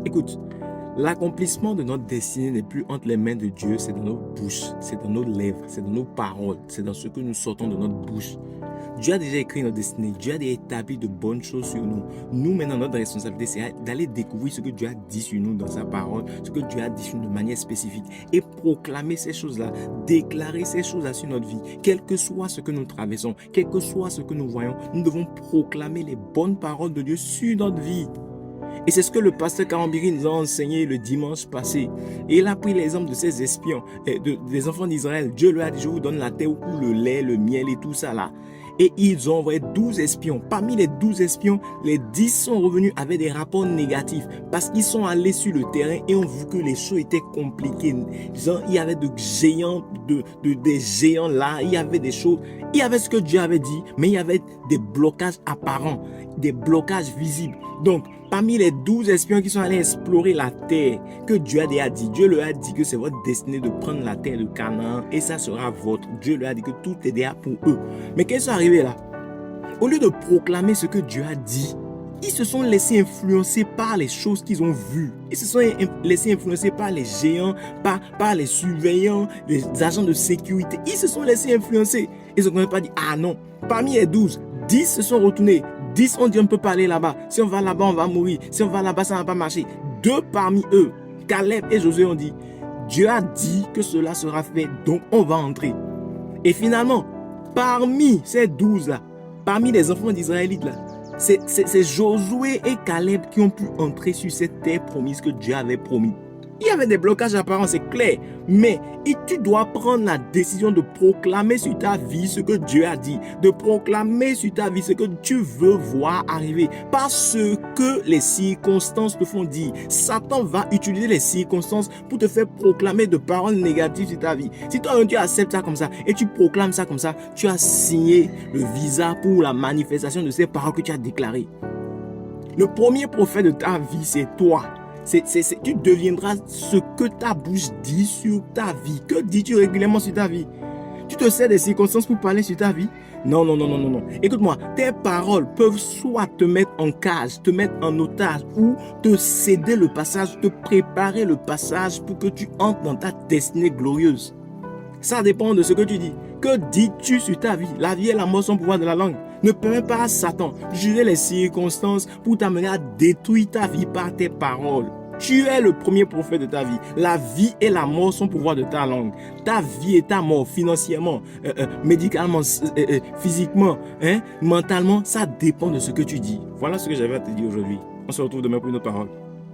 Écoute, l'accomplissement de notre destinée n'est plus entre les mains de Dieu, c'est dans nos bouches, c'est dans nos lèvres, c'est dans nos paroles, c'est dans ce que nous sortons de notre bouche. Dieu a déjà écrit notre destinée, Dieu a déjà établi de bonnes choses sur nous. Nous, maintenant, notre responsabilité, c'est d'aller découvrir ce que Dieu a dit sur nous dans sa parole, ce que Dieu a dit sur nous de manière spécifique et proclamer ces choses-là, déclarer ces choses-là sur notre vie. Quel que soit ce que nous traversons, quel que soit ce que nous voyons, nous devons proclamer les bonnes paroles de Dieu sur notre vie. Et c'est ce que le pasteur Karambiri nous a enseigné le dimanche passé. Et il a pris l'exemple de ces espions, des enfants d'Israël. Dieu leur a dit, je vous donne la terre où coule le lait, le miel et tout ça là. Et ils ont envoyé 12 espions. Parmi les 12 espions, les 10 sont revenus avec des rapports négatifs parce qu'ils sont allés sur le terrain et ont vu que les choses étaient compliquées. Genre, il y avait des géants là, il y avait des choses, il y avait ce que Dieu avait dit, mais il y avait des blocages apparents, des blocages visibles. Donc, parmi les 12 espions qui sont allés explorer la terre que Dieu a déjà dit, Dieu leur a dit que c'est votre destinée de prendre la terre de Canaan et ça sera votre. Dieu leur a dit que tout est déjà pour eux. Mais qu'est-ce qui est arrivé là? Au lieu de proclamer ce que Dieu a dit, ils se sont laissés influencer par les choses qu'ils ont vues. Ils se sont laissés influencer par les géants, par les surveillants, les agents de sécurité. Ils se sont laissés influencer. Ils ne ont pas dit, ah non, parmi les 12, 10 se sont retournés. 10 ont dit on ne peut pas aller là-bas. Si on va là-bas, on va mourir. Si on va là-bas, ça ne va pas marcher. 2 parmi eux, Caleb et Josué, ont dit, Dieu a dit que cela sera fait, donc on va entrer. Et finalement, parmi ces 12-là, parmi les enfants d'Israélites, là, c'est Josué et Caleb qui ont pu entrer sur cette terre promise que Dieu avait promis. Il y avait des blocages apparents, c'est clair. Mais tu dois prendre la décision de proclamer sur ta vie ce que Dieu a dit. De proclamer sur ta vie ce que tu veux voir arriver. Parce que les circonstances te font dire. Satan va utiliser les circonstances pour te faire proclamer de paroles négatives sur ta vie. Si toi, tu acceptes ça comme ça et tu proclames ça comme ça, tu as signé le visa pour la manifestation de ces paroles que tu as déclarées. Le premier prophète de ta vie, c'est toi. Tu deviendras ce que ta bouche dit sur ta vie. Que dis-tu régulièrement sur ta vie? Tu te sers des circonstances pour parler sur ta vie? Non. Écoute-moi, tes paroles peuvent soit te mettre en cage, te mettre en otage ou te céder le passage, te préparer le passage pour que tu entres dans ta destinée glorieuse. Ça dépend de ce que tu dis. Que dis-tu sur ta vie? La vie et la mort sont pouvoir de la langue. Ne permets pas à Satan juger les circonstances pour t'amener à détruire ta vie par tes paroles. Tu es le premier prophète de ta vie. La vie et la mort sont pouvoir de ta langue. Ta vie et ta mort, financièrement, médicalement, physiquement, mentalement, ça dépend de ce que tu dis. Voilà ce que j'avais à te dire aujourd'hui. On se retrouve demain pour une autre parole.